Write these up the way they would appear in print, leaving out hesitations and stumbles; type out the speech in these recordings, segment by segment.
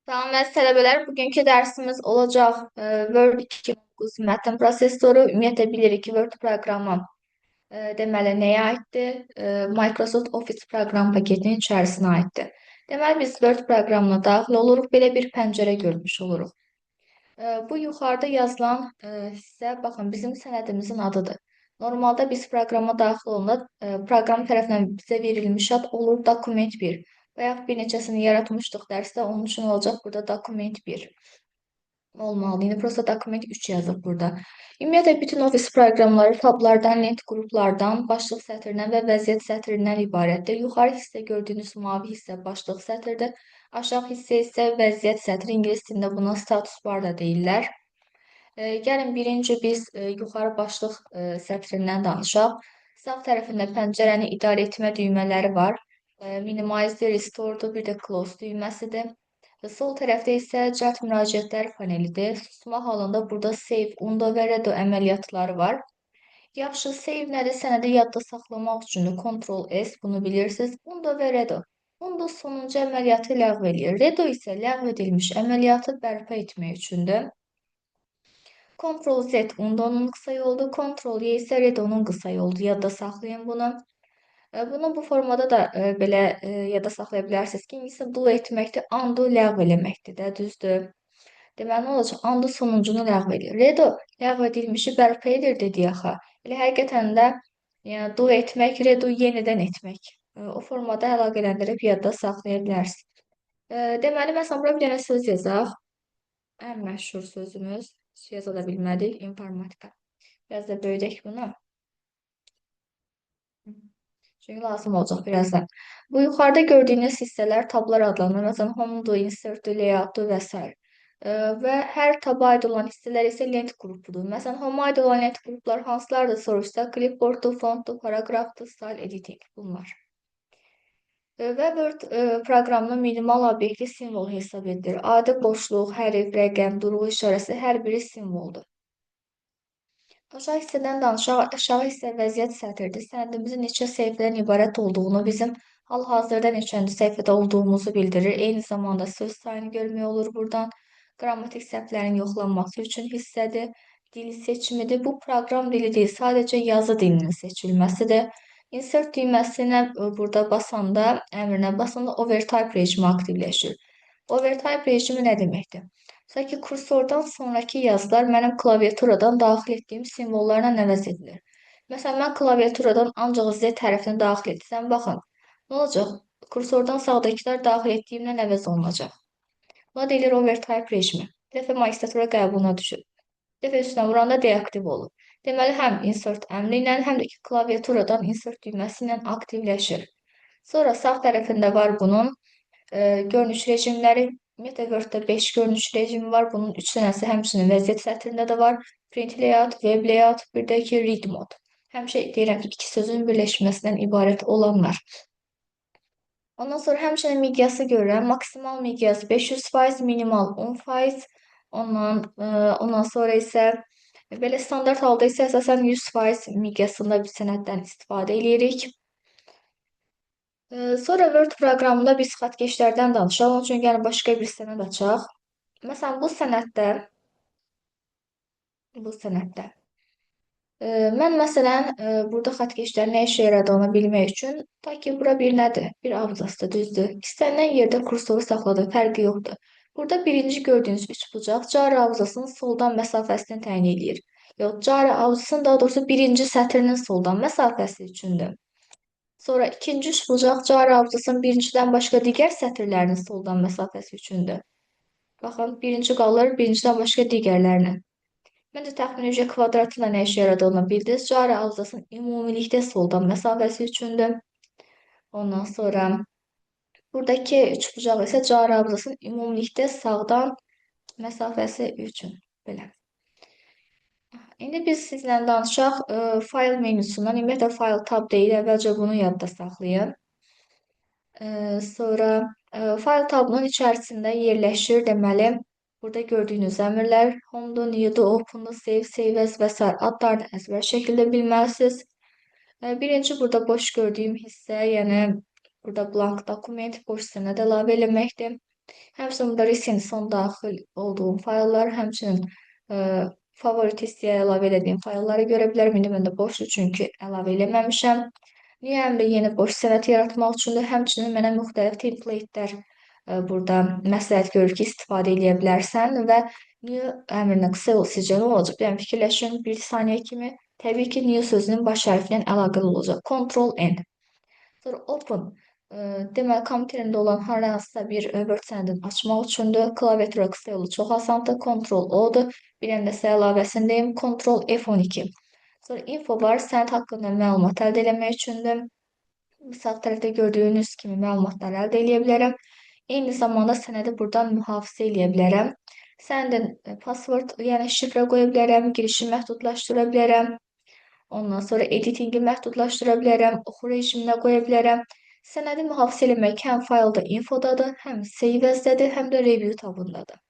Salam əziz tələbələr, bugünkü dərsimiz olacaq Word 2009 mətn prosesoru. Ümumiyyətlə bilirik ki, Word proqramı deməli nəyə aiddir? Microsoft Office proqram paketinin içərisinə aiddir. Deməli biz Word proqramına daxil oluruq, belə bir pəncərə görmüş oluruq. Bu yuxarıda yazılan hissə, baxın, bizim sənədimizin adıdır. Normalda biz proqrama daxil olanda proqram tərəfindən bizə verilmiş ad olur dokument 1. Bayaq bir neçəsini yaratmışdıq dərsdə, onun üçün olacaq burada dokument 1 olmalı. İndi prosta dokument 3 yazıb burada. Ümumiyyətlə bütün Office proqramları tablardan, lent qruplardan, başlıq sətrindən və vəziyyət sətrindən ibarətdir. Yuxarı hissə gördüyünüz mavi hissə başlıq sətirdir. Aşağı hissə isə vəziyyət sətri. İngilis dilində buna status bar da deyirlər. Gəlin birinci biz yuxarı başlıq sətrindən danışaq. Sağ tərəfində pəncərəni idarə etmə düymələri var. Minimize, restore'dur, bir də close düyməsidir. Sol tərəfdə isə cəld müraciətlər panelidir. Susma halında burada save, undo və redo əməliyyatları var. Yaxşı, save nədir? Sənədi yadda saxlamaq üçündür. Ctrl S, bunu bilirsiniz. Undo və redo. Undo sonuncu əməliyyatı ləğv edir. Redo isə ləğv edilmiş əməliyyatı bərpa etmək üçündür. Ctrl Z Undo'nun qısa yoludur. Ctrl Y isə Redo'nun qısa yoludur. Yadda saxlayın bunu. Bunu bu formada da belə yadda saxlaya bilərsiniz ki, ingiliscə do etməkdir, undo ləğv eləməkdir də, düzdür. Deməli, nə olacaq? Undo sonuncunu ləğv edir. Redo ləğv edilmişi bərpa edir dedik axı. Elə həqiqətən də yəni do etmək, redo yenidən etmək. O formada əlaqələndirib yadda saxlaya bilərsiniz. Deməli, məsələn, bura bir dənə söz yazaq. Ən məşhur sözümüz, yaza da bilmədik, informatika. Biraz da böyüdək bunu. Çünki lazım olacaq birazdan. Bu yuxarıda gördüyünüz hissələr tablar adlanır. Məsələn, home-dur, insert-dur, layout-dur və s. Və hər taba aid olan hissələr isə lent qrupudur. Məsələn, home-a aid olan lent qruplar hansılardır soruşsa, clipboard-dur, font-dur, paragraf-dur, style editing bunlar. Və Word proqramının minimal obyekti simvol hesab edilir. Adi boşluq, hərf, rəqəm, durğu işarəsi hər biri simvoldur. Aşağı hissədən danışaq. Aşağı hissə vəziyyət sətirdir. Sənədimizin neçə səhifədən ibarət olduğunu, bizim hal-hazırda neçənci səhifədə olduğumuzu bildirir. Eyni zamanda söz sayını görmək olur buradan. Qrammatik səhvlərin yoxlanması üçün hissədir. Dil seçimidir. Bu proqram dili deyil, sadəcə yazı dilinin seçilməsidir. Insert düyməsinə burada basanda, əmrinə basanda overtype rejimi aktivləşir. Overtype rejimi nə deməkdir? Tutaq ki, kursordan sonraki yazılar mənim klaviaturadan daxil etdiyim simvollarla əvəz edilir. Məsələn, mən klaviaturadan ancaq Z hərfini daxil etsəm, baxın, nə olacaq? Kursordan sağdakılar daxil etdiyimlə əvəz olunacaq. Buna deyilir overtype rejimi. Bir dəfə magistratura qəbuluna düşür. Bir dəfə üstünə vuranda deaktiv olur. Deməli, həm insert əmri ilə, həm də ki, klaviaturadan insert düyməsi ilə aktivləşir. Sonra sağ tərəfində var bunun görünüş rejimləri. Ümumiyyətlə Word-də 5 görünüş rejimi var. Bunun 3 dənəsi həmçinin vəziyyət sətrində də var. Print layout, web layout, bir də ki read mode. Həmişə deyirəm ki, iki sözün birləşməsindən ibarət olanlar. Ondan sonra həmçinin miqyası görürəm. Maksimal miqyas 500%, minimal 10%. Ondan sonra isə belə standart halda isə əsasən 100% miqyasında bir sənəddən istifadə edirik. Sonra Word proqramında biz xətkeşlərdən danışaq. Onun üçün gəlin başqa bir sənəd açaq. Məsələn, bu sənəddə mən məsələn burada xətkeşlərin nə işə yaradığını bilmək üçün ta ki bura bir nədir? Bir abzasdır, düzdür. İstənilən yerdə kursoru saxladım, fərqi yoxdur. Burada birinci gördüyünüz üç bucaq cari abzasının soldan məsafəsini təyin edir. Yox, cari abzasının daha doğrusu birinci sətrinin soldan məsafəsi üçündür. Sonra ikinci üç bucaq cari abzasının birincidən başqa digər sətirlərinin soldan məsafəsi üçündür. Baxın, birinci qalır, birincidən başqa digərlərinin. Məncə təxmini ücə kvadratıyla nə işə yaradığını bildiniz. Cari abzasının ümumilikdə soldan məsafəsi üçündür. Ondan sonra buradakı üç bucaq isə cari abzasının ümumilikdə sağdan məsafəsi üçün. Belə. İndi biz sizlə danışaq fayl menüsündən. Ümumiyyətlə fayl tab deyil, əvvəlcə bunu yadda saxlayın. Sonra fayl tabının içərisində yerləşir, deməli, burada gördüyünüz əmrlər home-dur, new-dur, open-dur, save as və s. adlarını əzbər şəkildə bilməlisiniz. Birinci burada boş gördüyüm hissə, yəni burada blank dokument, boş sənəd əlavə eləməkdir. Həmçinin burada recent son daxil olduğum fayllar, həmçinin e, favorit listəyə əlavə etdiyim faylları görə bilərəm. İndi məndə boşdur çünki əlavə eləməmişəm. New əmri yeni boş sənəd yaratmaq üçündür. Həmçinin mənə müxtəlif templatelər burada məsləhət görür ki, istifadə edə bilərsən və new əmrinə qısa yol sizcə nə olacaq? Yəni fikirləşin 1 saniyə kimi. Təbii ki, new sözünün baş hərfi ilə əlaqəli olacaq. Ctrl N. Sonra open. Deməli, kompüterimdə olan hər hansısa bir Word sənədini açmaq üçündür. Klaviatura qısa yolu çox asandır. Ctrl O-dur. Bir dənə də əlavəsindəyim. Ctrl F12. Sonra info var. Sənəd haqqında məlumat əldə etmək üçündür. Sağ tərəfdə gördüyünüz kimi məlumatlar əldə edə bilərəm. Eyni zamanda sənədi buradan mühafizə edə bilərəm. Sənədin password, yəni şifrə qoya bilərəm, girişi məhdudlaşdıra bilərəm. Ondan sonra editingi məhdudlaşdıra bilərəm, oxu rejiminə qoya bilərəm. Sənədi mühafizə etmək həm faylda infodadır, həm save as-dədir, həm də review tabındadır.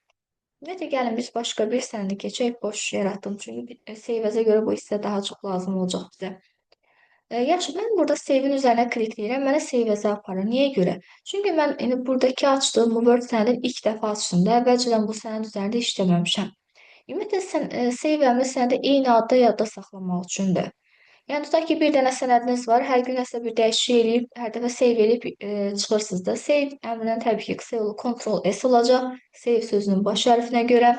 Ümumiyyətlə, gəlin biz başqa bir sənədi keçək, boş yaratdım. Çünki save as-ə görə bu hissə daha çox lazım olacaq bizə. Yaxşı, mən burada save-in üzərinə klikləyirəm, mənə save as-ə aparır. Niyə görə? Çünki mən indi buradakı açdığım bu Word sənədini ilk dəfə açdım da, əvvəlcədən bu sənəd üzərində işləməmişəm. Ümumiyyətlə, save əmri sənədi eyni adda yadda saxlamaq üçündür. Yəni tutaq ki, bir dənə sənədiniz var, hər gün nəsə bir dəyişiklik eləyib, hər dəfə save eləyib çıxırsınız da. Save əmrindən təbii ki, qısa yolu Ctrl S olacaq. Save sözünün baş hərfinə görə.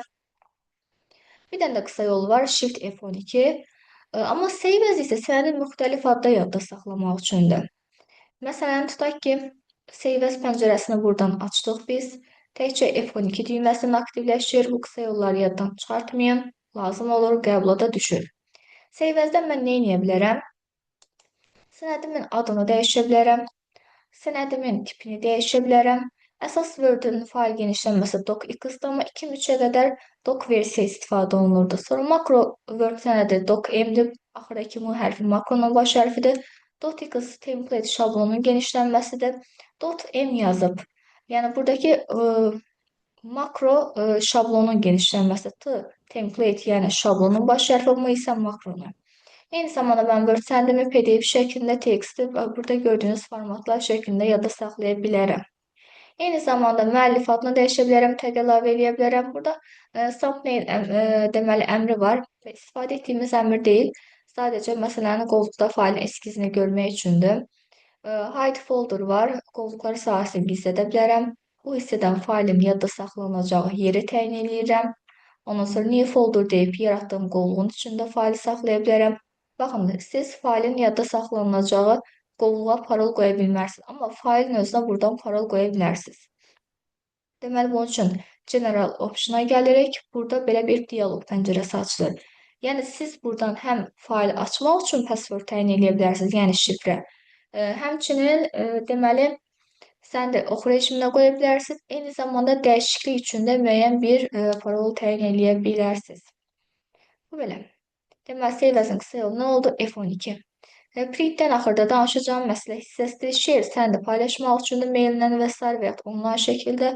Bir dənə də qısa yolu var, Shift F12. Amma save as isə sənədi müxtəlif adda yadda saxlamaq üçündür. Məsələn, tutaq ki, save as pəncərəsini buradan açdıq biz. Təkcə F12 düyməsini aktivləşir. Bu qısa yolları yaddan çıxartmayın. Lazım olur, qəbula da düşür. Save as-dən mən nə edə bilərəm? Sənədimin adını dəyişə bilərəm. Sənədimin tipini dəyişə bilərəm. Əsas Word-ün fail genişlənməsi docx-dir, amma 2-3-ə qədər doc versiya istifadə olunurdu. Sonra makro Word sənədi docm-dir. Axırdakı M hərfi makronun baş hərfidir. Docx template şablonunun genişlənməsidir. .m yazıb. Yəni buradakı makro şablonun genişlənməsi. T template, yəni şablonun baş hərfi, M isə makronun. Eyni zamanda mən Word sənədimi PDF şəklində, teksti və burada gördüyünüz formatlar şəklində yadda saxlaya bilərəm. Eyni zamanda müəllif adını dəyişə bilərəm, tag əlavə edə bilərəm. Burada thumbnail deməli əmri var və istifadə etdiyimiz əmr deyil. Sadəcə məsələn qovluqda failin eskizini görmək üçündür. Hide folder var. Qovluqlar sahəsini gizlədə bilərəm. Bu hissədən failin yadda saxlanacağı yeri təyin edirəm. Ondan sonra new folder deyib yaratdığım qovluğun içində faili saxlaya bilərəm. Baxın, siz failin yadda saxlanacağı qovluğa parol qoya bilmərsiniz, amma failin özünə buradan parol qoya bilərsiniz. Deməli, bunun üçün General Option-a gəlirik. Burada belə bir dialoq pəncərəsi açılır. Yəni, siz buradan həm faili açmaq üçün password təyin edə bilərsiniz, yəni şifrə. Həmçinin, deməli, sən də oxu rejiminə qoya bilərsiniz. Eyni zamanda dəyişiklik üçün də müəyyən bir parol təyin edə bilərsiniz. Bu belə. Deməli, save as-ın qısa yolu nə oldu? F12. Printdən axırda danışacağım məsələ hissəsidir. Share sənədi paylaşmaq üçündür, maillə və s. və ya onlayn şəkildə.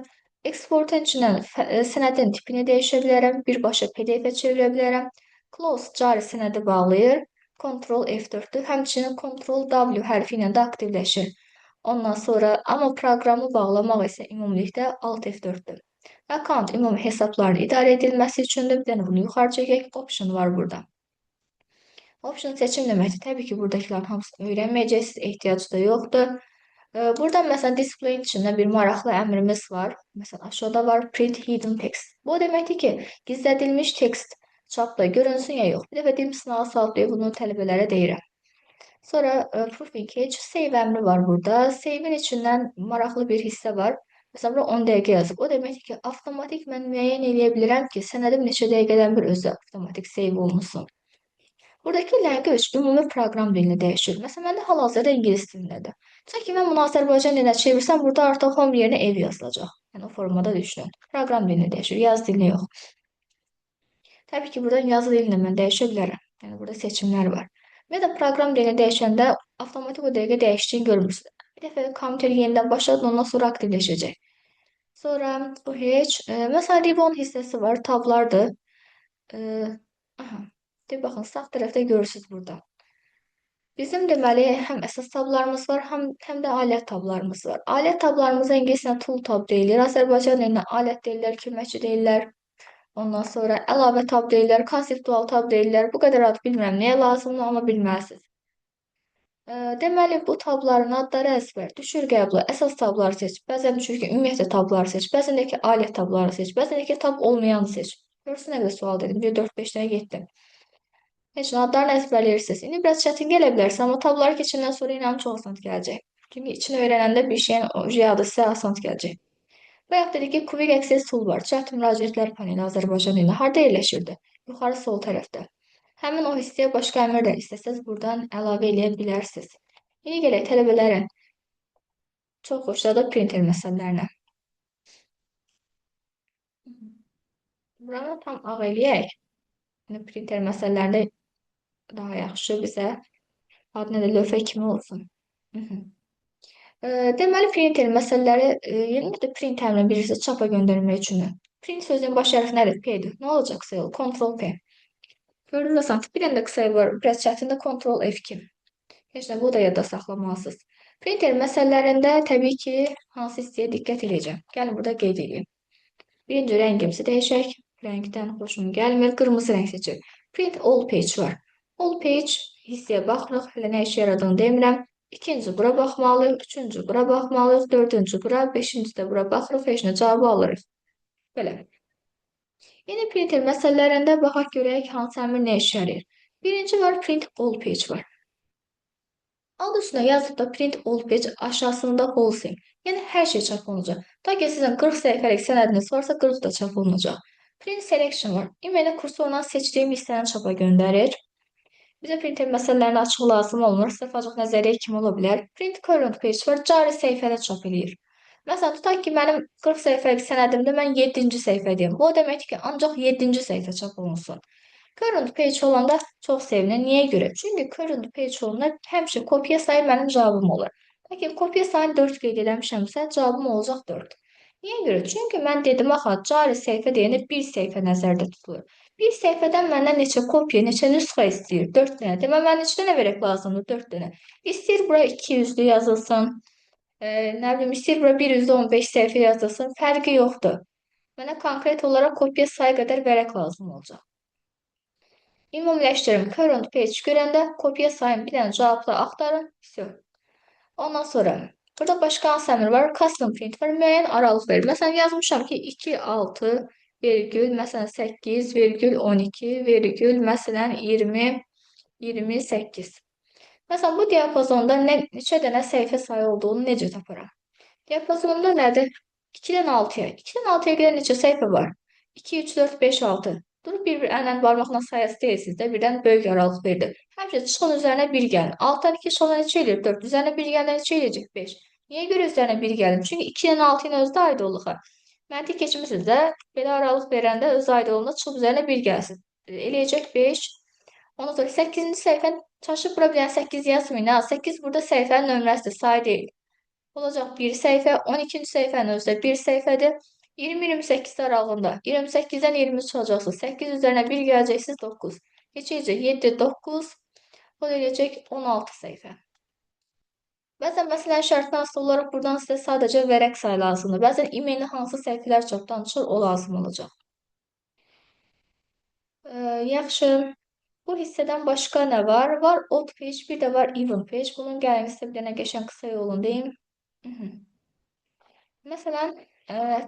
Export içindən sənədin tipini dəyişə bilərəm, birbaşa PDF-ə çevirə bilərəm. Close cari sənədi bağlayır. Ctrl F4-dür. Həmçinin Ctrl W hərfi ilə də aktivləşir. Ondan sonra, amma proqramı bağlamaq isə ümumilikdə Alt F4-dür. Account ümumi hesabların idarə edilməsi üçündür. Bir dənə bunu yuxarı çəkək. Option var burada. Option seçim deməkdir. Təbii ki, buradakilərin hamısını öyrənməyəcəksiniz, ehtiyac da yoxdur. Burada məsələn display içində bir maraqlı əmrimiz var. Məsələn, aşağıda var print hidden text. Bu deməkdir ki, gizlədilmiş tekst çapda görünsün ya yox. Bir dəfə dim sınağı salıb deyə bunu tələbələrə deyirəm. Sonra proofing catch save əmri var burada. Save-in içindən maraqlı bir hissə var. Məsələn, burada 10 dəqiqə yazıb. O deməkdir ki, avtomatik mən müəyyən edə bilirəm ki, sənədim neçə dəqiqədən bir özü avtomatik save olunsun. Buradakı language ümumi proqram dilini dəyişir. Məsələn, məndə hal-hazırda ingilis dilindədir. Tutaq ki, mən bunu Azərbaycan dilinə çevirsəm, burada artıq home yerinə ev yazılacaq. Yəni, o formada düşünün. Proqram dilini dəyişir, yazı dilini yox. Təbii ki, burada yazı dilini mən dəyişə bilərəm. Yəni, burada seçimlər var. Və də proqram dilini dəyişəndə avtomatik o dəqiqə dəyişdiyini görmürsünüz. Bir dəfə kompüter yenidən başladı, ondan sonra aktivləşəcək. Sonra bu heç, məsələn, ribbon hissəsi var, tablardır. Aha. Bir baxın, sağ tərəfdə görürsünüz burada. Bizim deməli həm əsas tablarımız var, həm də alət tablarımız var. Alət tablarımıza ingiliscə tool tab deyilir. Azərbaycan dilində alət deyirlər, köməkçi deyirlər. Ondan sonra əlavə tab deyirlər, konseptual tab deyirlər. Bu qədər ad bilmirəm, nəyə lazımdır, amma bilməlisiniz. Deməli, bu tabların adları əzbər. Düşür qəbula, əsas tabları seç. Bəzən düşür ki, ümumiyyətlə tabları seç. Bəzən də ki, alət tabları seç. Bəzən də ki, tab olmayanı seç. Görürsün nə qədər sual dedim. Bir 4-5 dənə getdim. Heç nə adlarını əzbərləyirsiniz. İndi biraz çətin gələ bilərsə, amma tabları keçəndən sonra inanın çox asan gələcək. Çünki içini öyrənəndə bir şeyin yadı sizə asan gələcək. Bayaq dedik ki, Quick Access Toolbar, cəhd müraciətlər paneli Azərbaycan dilində harda yerləşirdi? Yuxarı sol tərəfdə. Həmin o hissəyə başqa əmr də istəsəz buradan əlavə eləyə bilərsiniz. İndi gələk tələbələrin çox xoşladığı printer məsələlərinə. Buranı tam ağ eləyək. Yəni printer məsələlərində daha yaxşı bizə adı nədir, lövhə kimi olsun. Deməli, printer məsələləri, ümumiyyətlə print təmini bilirsiniz, çapa göndərmək üçün. Print sözünün baş hərfi nədir? P-dir. Nə olacaqsa yol, Ctrl P. Gördünüz asan, bir dənə də qısa yol var, biraz çətindir, Ctrl F2. Heç nə, bu da yadda saxlamalısınız. Printer məsələlərində təbii ki, hansı hissəyə diqqət edəcəm. Gəlin burada qeyd edeyim. Birinci rəngimizi dəyişək. Rəngdən xoşum gəlmir, qırmızı rəng seçək. Print all page var. All page hissəyə baxırıq, hələ nə işə yaradığını demirəm. İkinci bura baxmalıyıq, üçüncü bura baxmalıyıq, dördüncü bura, beşinci də bura baxırıq, heç nə cavabı alırıq. Belə. Yeni printer məsələlərində baxaq görək hansı əmr nə işə yarayır. Birinci var, print all page var. Adı üstünə yazıb da print all page aşağısında wholesale. Yəni hər şey çap olunacaq. Ta ki sizin 40 səhifəlik sənədiniz varsa 40 da çap olunacaq. Print selection var. İmeylə kursorla seçdiyim hissəni çapa göndərir. Bizə printer məsələlərini açıq lazım olmur. Sırf nəzəriyyə kimi ola bilər. Print current page var. Cari səhifədə çap eləyir. Məsələn, tutaq ki, mənim 40 səhifəlik sənədimdə mən 7-ci səhifədəyim. Bu o deməkdir ki, ancaq 7-ci səhifə çap olunsun. Current page olanda çox sevinir. Niyə görə? Çünki current page olanda həmişə kopya sayı mənim cavabım olur. Lakin kopya sayını 4 qeyd eləmişəmsə, cavabım olacaq 4. Niyə görə? Çünki mən dedim axı, cari səhifə deyəndə bir səhifə nəzərdə tutulur. Bir səhifədən məndən neçə kopya, neçə nüsxə istəyir? 4 dənə. Deməli, mən neçə dənə verək lazımdır? 4 dənə. İstəyir bura 200-lü yazılsın. Nə bilim, istəyir bura 115 səhifə yazılsın. Fərqi yoxdur. Mənə konkret olaraq kopya sayı qədər vərəq lazım olacaq. Ümumiləşdirim. Current page görəndə kopya sayın bir dənə cavabda axtarın. Ondan sonra burada başqa hansı əmr var? Custom print var. Müəyyən aralıq verir. Məsələn, yazmışam ki, 2, 6, vergül, məsələn, 8, vergül, 12, vergül, məsələn, 20, 28. Məsələn, bu diapazonda neçə dənə səhifə sayı olduğunu necə taparam? Diapazonda nədir? 2-dən 6-ya. 2-dən 6-ya qədər neçə səhifə var? 2, 3, 4, 5, 6. Durub bir əllə barmaqla sayası deyilsiniz də, birdən böyük aralıq verdi. Həmişə çıxın üzərinə 1 gəlin. 6-dan 2 çıxanda neçə eləyir? 4. Üzərinə 1 gələn neçə eləyəcək? 5. Niyə görə üzərinə 1 gəlin? Çünki 2-dən 6-nın özü də aydınlığa. Məntiq keçmisiniz də, belə aralıq verəndə öz aydınlığına çıxıb üzərinə 1 gəlsin. Eləyəcək 5. Ondan sonra 8-ci səhifə çaşıb bura bir dənə 8 yazmayın. 8 burada səhifənin nömrəsidir, sayı deyil. Olacaq 1 səhifə, 12-ci səhifənin özü də 1 səhifədir. 20-28 aralığında 28-dən 20 çıxacaqsınız. 8 üzərinə 1 gələcəksiniz 9. Keçəcək 7, 9. O da eləyəcək 16 səhifə. Bəzən məsələn şərtdən asılı olaraq buradan sizə sadəcə vərəq sayı lazımdır. Bəzən e-maildə hansı səhifələr çapdan çıxır, o lazım olacaq. Yaxşı. Bu hissədən başqa nə var? Var odd page, bir də var even page. Bunun gəlin sizə bir dənə qəşəng qısa yolunu deyim. Məsələn,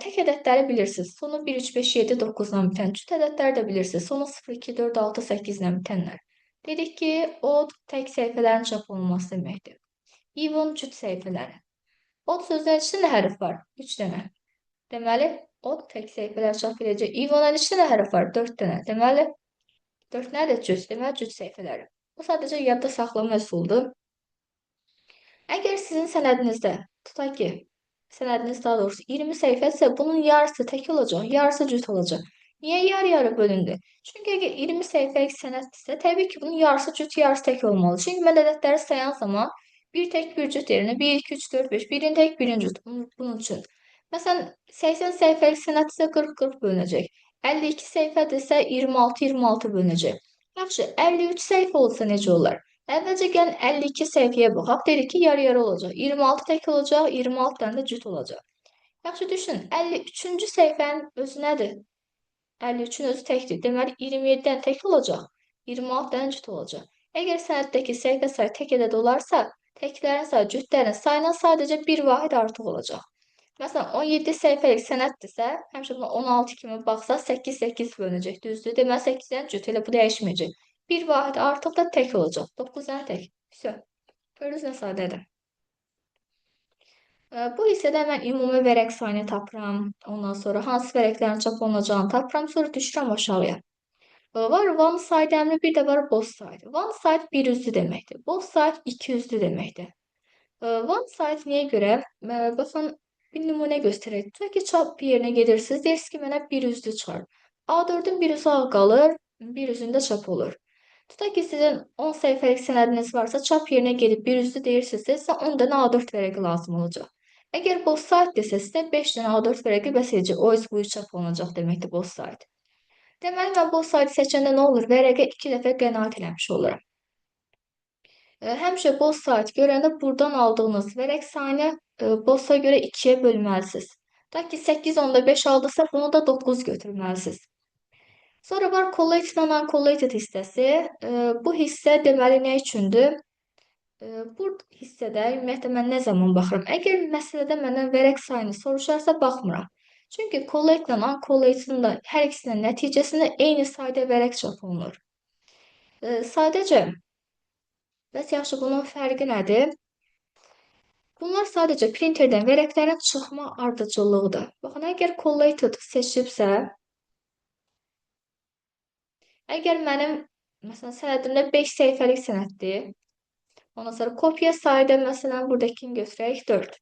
tək ədədləri bilirsiniz. Sonu 1, 3, 5, 7, 9-la bitən. Cüt ədədləri də bilirsiniz. Sonu 0, 2, 4, 6, 8-lə bitənlər. Dedik ki, odd tək səhifələrin çap olunması deməkdir. Even cüt səhifələri. Odd sözlər içində hərf var. 3 dənə. Deməli, odd tək səhifələr çap edəcək. Even'ın içində hərf var. 4 dənə. Deməli, 4 nədir? Cüt. Deməli, cüt səhifələri. Bu sadəcə yadda saxlama üsuludur. Əgər sizin sənədinizdə, tutaq ki, sənədiniz daha doğrusu 20 səhifəsə bunun yarısı tək olacaq, yarısı cüt olacaq. Niyə yarı-yarı bölündü? Çünki əgər 20 səhifəlik sənəddirsə, təbii ki, bunun yarısı cüt, yarısı tək olmalı. Çünki mən ədədləri sayan zaman bir tək bir cüt yerinə 1, 2, 3, 4, 5, birin tək birin cüt. Bunun üçün. Məsələn, 80 səhifəlik sənəddirsə 40-40 bölünəcək. 52 səhifədirsə 26-26 bölünəcək. Yaxşı, 53 səhifə olsa necə olar? Əvvəlcə gəlin 52 səhifəyə baxaq. Dedik ki, yarı-yarı olacaq. 26 tək olacaq, 26 dənə də cüt olacaq. Yaxşı düşünün, 53-cü səhifənin özü nədir? 53-ün özü təkdir. Deməli, 27 dənə tək olacaq, 26 dənə cüt olacaq. Əgər sənəddəki səhifə sayı tək ədəd olarsa, təklərin sayı cütlərin sayından sadəcə bir vahid artıq olacaq. Məsələn, 17 səhifəlik sənəddirsə, həmişə buna 16 kimi baxsa, 8 bölünəcək, düzdür? Deməli, 8 dənə cüt, elə bu dəyişməyəcək. Bir vahid artıq da tək olacaq. 9 dənə tək. Vəsə. Gördünüz nə sadədir. Bu hissədə mən ümumi vərəq sayını tapıram. Ondan sonra hansı vərəqlərin çap olunacağını tapıram. Sonra düşürəm aşağıya. Var one side əmri, bir də var both side. One side bir üzlü deməkdir. Both side iki üzlü deməkdir. One side niyə görə? Baxın, bir nümunə göstərək. Tutaq ki, çap yerinə gedirsiniz. Deyirsiniz ki, mənə bir üzlü çıxar. A4-ün bir üzü ağ qalır, bir üzündə çap olur. Tutaq ki, sizin 10 səhifəlik sənədiniz varsa, çap yerinə gedib bir üzlü deyirsinizsə, sizə 10 dənə A4 vərəqi lazım olacaq. Əgər both side desə, sizə 5 dənə A4 vərəqi bəs edəcək. O üz bu üz çap olunacaq deməkdir both side. Deməli, mən both side seçəndə nə olur? Vərəqə 2 dəfə qənaət eləmiş oluram. Həmişə both side görəndə buradan aldığınız vərəq sayını both-a görə 2-yə bölməlisiniz. Tutaq ki, 8 onda 5 aldısa, bunu da 9 götürməlisiniz. Sonra var collated and uncollated hissəsi. Bu hissə deməli nə üçündür? Bu hissədə ümumiyyətlə mən nə zaman baxıram? Əgər məsələdə məndən vərəq sayını soruşarsa, baxmıram. Çünki collated and uncollated'ın da hər ikisinin nəticəsində eyni sayda vərəq çap olunur. Sadəcə, bəs yaxşı, bunun fərqi nədir? Bunlar sadəcə printerdən vərəqlərin çıxma ardıcıllığıdır. Baxın, əgər collated seçibsə, əgər mənim, məsələn, sənədimdə 5 səhifəlik sənəddir, ondan sonra kopya sayı da, məsələn, buradakini götürək 4.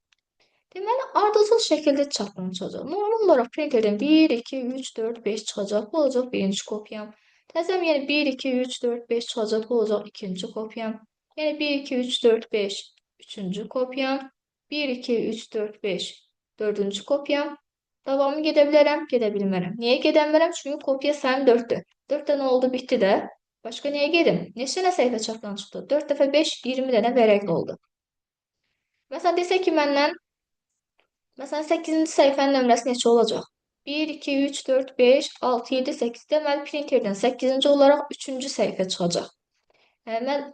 Deməli, ardıcıl şəkildə çaplanacaq. Normal olaraq printerdən 1, 2, 3, 4, 5 çıxacaq. Bu olacaq birinci kopyam. Təzəm yenə 1, 2, 3, 4, 5 çıxacaq. Bu olacaq ikinci kopyam. Yəni 1, 2, 3, 4, 5 üçüncü kopyam. 1, 2, 3, 4, 5 dördüncü kopyam. Davamı gedə bilərəm, gedə bilmərəm. Niyə gedə bilmərəm? Çünki kopya sayım 4-dür. 4 dənə oldu, bitdi də. Başqa niyə gedim? Neçə dənə səhifə çapdan çıxdı? 4 dəfə 5, 20 dənə vərəq oldu. Məsələn, desək ki, məndən Məsələn, 8-ci səhifənin nömrəsi neçə olacaq? 1, 2, 3, 4, 5, 6, 7, 8. Deməli, printerdən 8-ci olaraq 3-cü səhifə çıxacaq.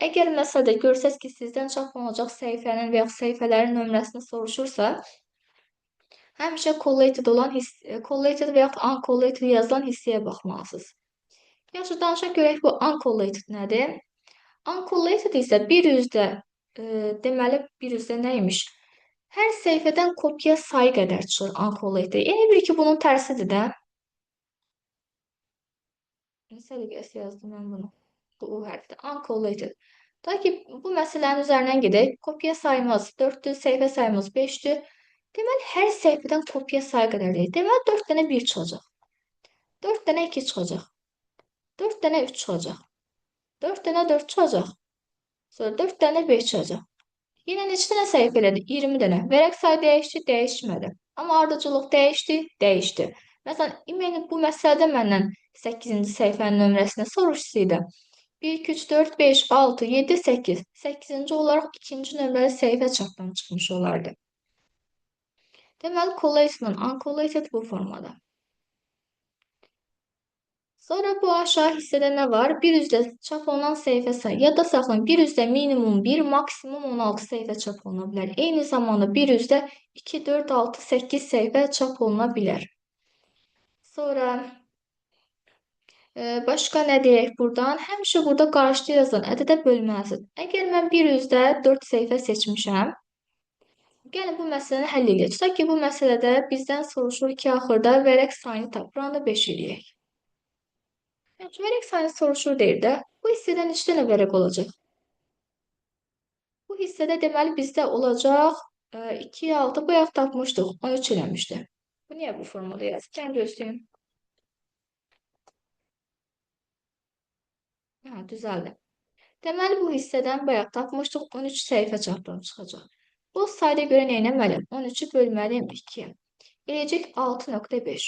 Əgər məsələdə görsəz ki, sizdən çap olunacaq səhifənin və yaxud səhifələrin nömrəsini soruşursa, həmişə collated və yaxud uncollated yazılan hissəyə baxmalısınız. Yaxşı, danışaq görək bu uncollated nədir? Uncollated isə bir üzdə, deməli, bir üzdə nəymiş? Hər səhifədən kopya sayı qədər çıxır uncollated. Yəni bir ki, bunun tərsidir də. Səliqəsi yazdım mən bunu. Bu U hərfi. Uncollated. Ta ki, bu məsələnin üzərindən gedək. Kopya sayımız 4-dür, səhifə sayımız 5-dür. Deməli, hər səhifədən kopya sayı qədər deyil. Deməli, 4 dənə 1 çıxacaq. 4 dənə 2 çıxacaq. 4 dənə 3 çıxacaq. 4 dənə 4 çıxacaq. Sonra 4 dənə 5 çıxacaq. Yenə neçə dənə səhifə elədi? 20 dənə. Vərəq sayı dəyişdi, dəyişmədi. Amma ardıcıllıq dəyişdi, dəyişdi. Məsələn, bu məsələdə məndən 8-ci səhifənin nömrəsini soruşsaydı, 1, 2, 3, 4, 5, 6, 7, 8. 8-ci olaraq ikinci nömrəli səhifə çapdan çıxmış olardı. Deməli, collated and uncollated bu formada. Sonra bu aşağı hissədə nə var? Bir üzdə çap olunan səhifə sayı. Yadda saxlayın, bir üzdə minimum 1, maksimum 16 səhifə çap oluna bilər. Eyni zamanda bir üzdə 2, 4, 6, 8 səhifə çap oluna bilər. Sonra başqa nə deyək buradan? Həmişə burada qarşıda yazılan ədədə bölməlisiniz. Əgər mən bir üzdə 4 səhifə seçmişəm, gəlin bu məsələni həll edək. Tutaq ki, bu məsələdə bizdən soruşur ki, axırda vərəq sayını tap. Buranı da 5 eləyək. Yəni, vərəq sayını soruşur deyir də, bu hissədə neçə dənə vərəq olacaq? Bu hissədə deməli bizdə olacaq 2, 6, bu yaxud tapmışdıq, 13 eləmişdi. Bu niyə bu formada yazıb? Gəlin gözləyin. Düzəldi. Deməli, bu hissədən bayaq tapmışdıq, 13 səhifə çapdan çıxacaq. Bu sayda görə nə etməliyəm? 13-ü bölməliyəm 2-yə. Eləyəcək 6,5.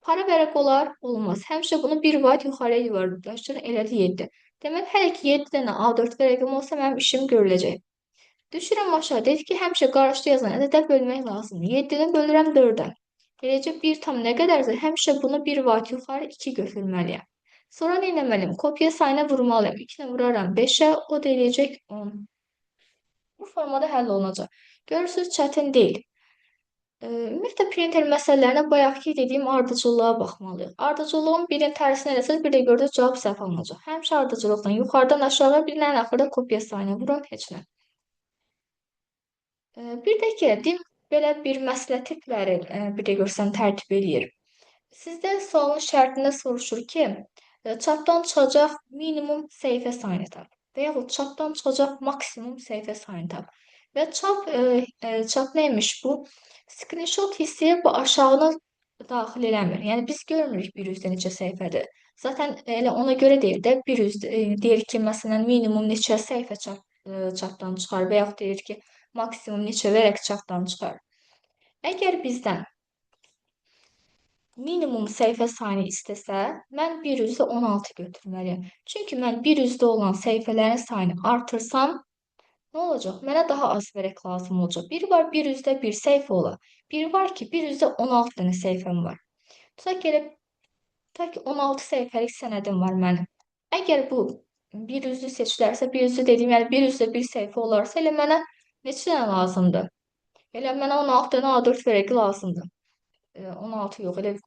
Para vərəq olar, olmaz. Həmişə bunu bir vaat yuxarıya yuvarlaşdırın, elədi 7. Demək, hələ ki 7 dənə A4 vərəqim olsa mənim işim görüləcək. Düşürəm aşağı. Dedi ki, həmişə qarşıda yazan ədədə bölmək lazımdır. 7-ni bölürəm 4-ə. Eləcə 1 tam nə qədərsə, həmişə bunu 1 vaat yuxarı 2 götürməliyəm. Sonra nə etməliyəm? Kopya sayına vurmalıyam. 2-ni vuraram 5-ə, o da eləyəcək 10. Bu formada həll olunacaq. Görürsünüz, çətin deyil. Ümumiyyətlə, printer məsələlərinə bayaqki dediyim ardıcıllığa baxmalıyıq. Ardıcıllığın birin tərsini eləsəz, bir də gördünüz cavab səhv alınacaq. Həmişə ardıcıllıqdan yuxarıdan aşağı, bir də ən axırda kopya sayına vurun, heç nə. Bir də ki, din belə bir məsələ tipləri bir də görsən tərtib eləyir. Sizdə sualın şərtində soruşur ki, çapdan çıxacaq minimum səhifə sayını tap və yaxud çapdan çıxacaq maksimum səhifə sayını tap. Və çap neymiş bu? Screenshot hissəyə bu aşağını daxil eləmir. Yəni biz görmürük bir üzdə neçə səhifədir. Zaten elə ona görə deyir də bir üzdə deyir ki, məsələn minimum neçə səhifə çapdan çıxar və yaxud deyir ki, maksimum neçə vərəq çapdan çıxar. Əgər bizdən minimum səhifə sayını istəsə, mən 1/16 götürməliyəm. Çünki mən 1 üzdə olan səhifələrin sayını artırsam, nə olacaq? Mənə daha az vərəq lazım olacaq. Bir var 1/1 səhifə ola. Bir var ki, 1/16 dənə səhifəm var. Tutaq ki, 16 səhifəlik sənədim var mənim. Əgər bu 1 üzlü seçilərsə, 1 üzlü dediyim, yəni 1/1 səhifə olarsa, elə mənə neçə dənə lazımdır? Elə mənə 16 dənə A4 vərəqi lazımdır. 16 yox, elə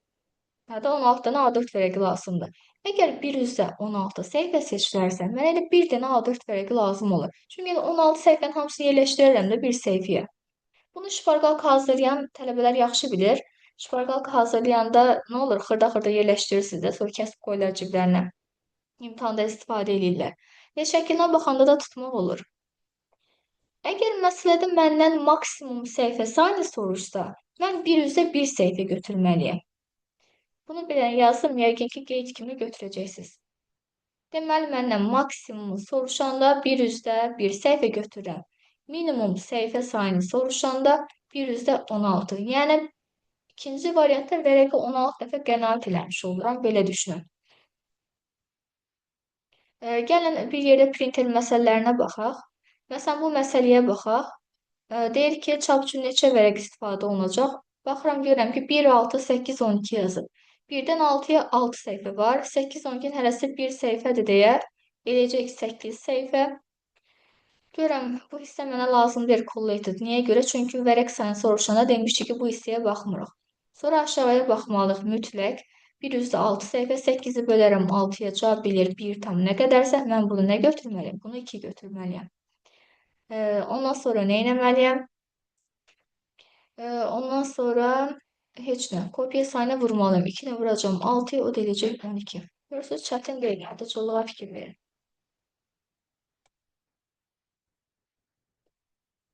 Hərdə 16 dənə A4 vərəqi lazımdır. Əgər 1/16 səhifə seçilərsə, mənə elə 1 dənə A4 vərəqi lazım olur. Çünki yəni 16 səhifənin hamısını yerləşdirərəm də bir səhifəyə. Bunu şparqalka hazırlayan tələbələr yaxşı bilir. Şparqalka hazırlayanda nə olur? Xırda-xırda yerləşdirirsiniz də, sonra kəsib qoyurlar ciblərinə. İmtahanda istifadə edirlər. Və şəkildən baxanda da tutmaq olur. Əgər məsələdə məndən maksimum səhifə sayını soruşsa, mən 1/1 səhifə götürməliyəm. Bunu bilən yazdım, yəqin ki, qeyd kimi götürəcəksiniz. Deməli, məndən maksimumu soruşanda 1/1 səhifə götürürəm. Minimum səhifə sayını soruşanda 1/16. Yəni, ikinci variantda vərəqə 16 dəfə qənaət eləmiş oluram, belə düşünün. Gəlin bir yerdə printer məsələlərinə baxaq. Məsələn, bu məsələyə baxaq. Deyir ki, çap üçün neçə vərəq istifadə olunacaq? Baxıram, görürəm ki, 1, 6, 8, 12 yazıb. 1-dən 6-ya 6 səhifə var. 8, 12-nin hərəsi 1 səhifədir deyə eləyəcək 8 səhifə. Görürəm, bu hissə mənə lazım deyil, collated. Niyə görə? Çünki vərəq sayını soruşanda demişdik ki, bu hissəyə baxmırıq. Sonra aşağıya baxmalıyıq mütləq. 1/6 səhifə 8-i bölərəm 6-ya cavab bilir 1 tam nə qədərsə, mən bunu nə götürməliyəm? Bunu 2 götürməliyəm. Ondan sonra nə etməliyəm? Ondan sonra heç nə. Kopya sayına vurmalıyım. 2-ni vuracağım 6-ya, o da eləyəcək 12. Görürsünüz, çətin deyil. Ardıcıllığa fikir verin.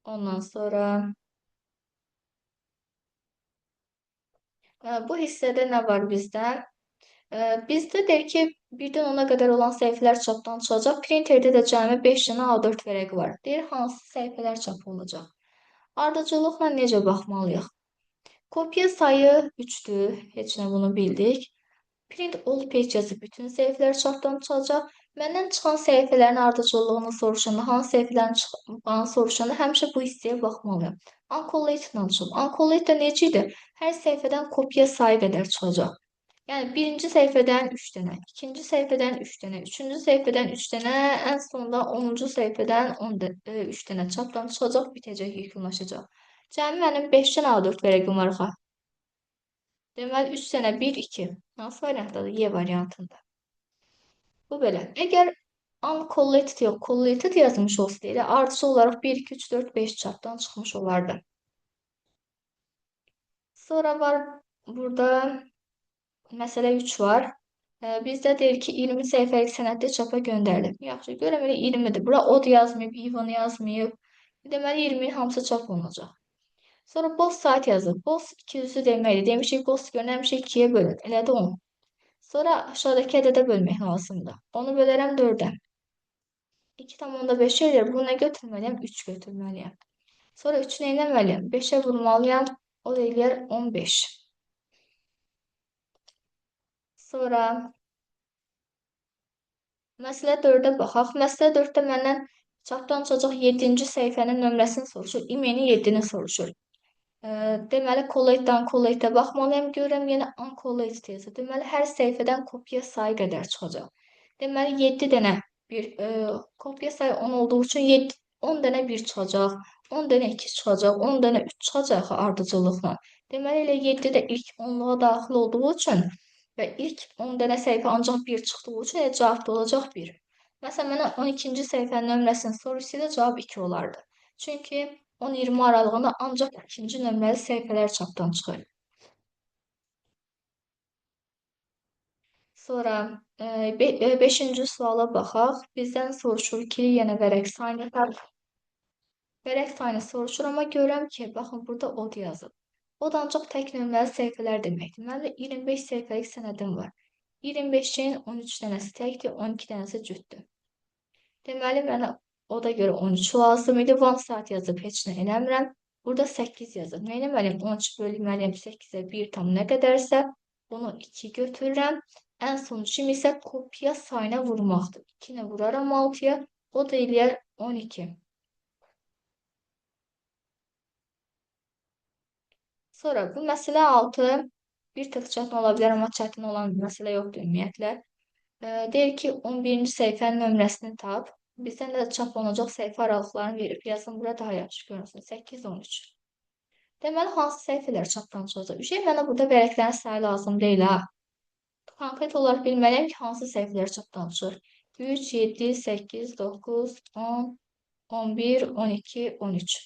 Ondan sonra bu hissədə nə var bizdə? Bizdə deyir ki, 1-dən 10-a qədər olan səhifələr çapdan çıxacaq. Printerdə də cəmi 5 dənə A4 vərəqi var. Deyir, hansı səhifələr çap olacaq? Ardıcıllıqla necə baxmalıyıq? Kopya sayı 3-dür. Heç nə bunu bildik. Print all page yazıb bütün səhifələr çapdan çıxacaq. Məndən çıxan səhifələrin ardıcıllığını soruşanda, hansı səhifələrin çıxdığını soruşanda həmişə bu hissəyə baxmalıyam. Uncollated-dan çıxıb. Uncollated necə idi? Hər səhifədən kopya sayı qədər çıxacaq. Yəni birinci səhifədən 3 dənə, ikinci səhifədən 3 dənə, üçüncü səhifədən 3 dənə, ən sonunda 10-cu səhifədən 3 dənə çapdan çıxacaq, bitəcək, yekunlaşacaq. Cəmi mənim 5 dənə A4 vərəqim var axı. Deməli 3 dənə 1, 2. Hansı variantdadır? Y variantında. Bu belə. Əgər uncollated yox, collated yazmış olsaydı, elə ardıcıl olaraq 1, 2, 3, 4, 5 çapdan çıxmış olardı. Sonra var burada məsələ 3 var. Bizdə deyir ki, 20 səhifəlik sənəddə çapa göndərilib. Yaxşı, görəm elə 20-dir. Bura od yazmayıb, even yazmayıb. Deməli 20-nin hamısı çap olunacaq. Sonra boss saat yazıb. Boss 200-ü deməkdir. Demişik boss göndərmişik 2-yə bölün. Elədi 10. Sonra aşağıdakı ədədə bölmək lazımdır. Onu bölərəm 4-ə. 2,5 edir. Bunu nə götürməliyəm? 3 götürməliyəm. Sonra 3-ü nə etməliyəm? 5-ə vurmalıyam. O da eləyər 15. Sonra Məsələ 4-ə baxaq. Məsələ 4-də məndən çapdan 7-ci səhifənin nömrəsini soruşur. İmeni 7-ni soruşur. Deməli, collectdən collectə baxmalıyam. Görürəm yenə uncollected yazır. Deməli, hər səhifədən kopya sayı qədər çıxacaq. Deməli, 7 dənə kopya sayı 10 olduğu üçün 10 dənə 1 çıxacaq, 10 dənə 2 çıxacaq, 10 dənə 3 çıxacaq ardıcıllıqla. Deməli, elə 7 də ilk 10-luğa daxil olduğu üçün və ilk 10 dənə səhifə ancaq 1 çıxdığı üçün cavab da olacaq 1. Məsələn, mənə 12-ci səhifənin nömrəsini soruşsaydı cavab 2 olardı. Çünki 10-20 aralığında ancaq ikinci nömrəli səhifələr çapdan çıxır. Sonra 5-ci suala baxaq. Bizdən soruşur ki, yenə vərəq sayını tap. Vərəq sayını soruşur, amma görürəm ki, baxın, burada od yazıb. Od ancaq tək nömrəli səhifələr deməkdir. Məndə 25 səhifəlik sənədim var. 25-in 13 dənəsi təkdir, 12 dənəsi cütdür. Deməli, mənə oda görə 13 lazım idi. 1 saat yazıb heç nə eləmirəm. Burada 8 yazıb. Nə etməliyəm? 13 bölməliyəm 8-ə 1 tam nə qədərsə, bunu 2 götürürəm. Ən sonuncum isə kopya sayına vurmaqdır. 2-ni vuraram 6-ya, o da eləyər 12. Sonra bu məsələ 6 bir tık çətin ola bilər, amma çətin olan bir məsələ yoxdur ümumiyyətlə. Deyir ki, 11-ci səhifənin nömrəsini tap. Bizdən də çap olunacaq səhifə aralıqlarını verib. Yazın bura daha yaxşı görünsün. 8, 13. Deməli, hansı səhifələr çapdan çıxacaq? Mənə burada vərəqlərin sayı lazım deyil, ha. Konkret olaraq bilməliyəm ki, hansı səhifələr çapdan çıxır. 3, 7, 8, 9, 10, 11, 12, 13.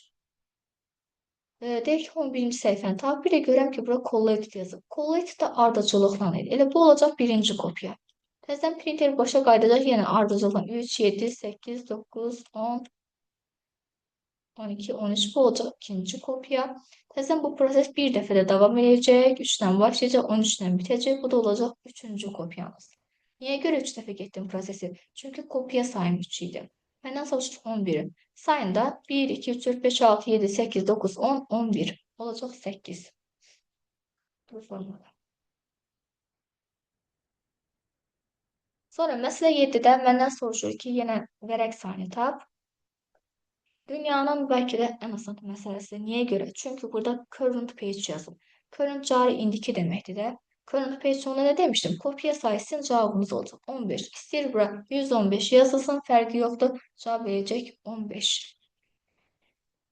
Deyək ki, 11-ci səhifəni tap. Bir də görəm ki, bura collect yazıb. Collect də ardıcılıqla edir. Elə bu olacaq birinci kopya. Təzədən printer başa qayıdacaq yenə ardıcılıqla 3, 7, 8, 9, 10, 12, 13 bu olacaq ikinci kopya. Təzədən bu proses bir dəfə də davam edəcək. 3-dən başlayacaq, 13-dən bitəcək. Bu da olacaq üçüncü kopyamız. Niyə görə 3 dəfə getdim prosesi? Çünki kopya sayım 3 idi. Məndən soruşur 11-i. Sayın da 1, 2, 3, 4, 5, 6, 7, 8, 9, 10, 11. Olacaq 8. Bu formada. Sonra məsələ 7-də məndən soruşur ki, yenə vərəq sayını tap. Dünyanın bəlkə də ən asan məsələsi. Niyə görə? Çünki burada current page yazıb. Current cari indiki deməkdir də. Current page sonunda nə demişdim? Kopya sayısının cavabımız olacaq 15. İstəyir bura 115 yazılsın, fərqi yoxdur. Cavab verəcək 15.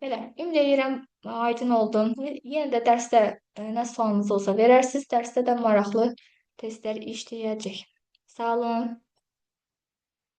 Belə, ümid edirəm aydın oldum. Yenə də dərsdə nə sualınız olsa verərsiniz. Dərsdə də maraqlı testlər işləyəcək. Sağ olun.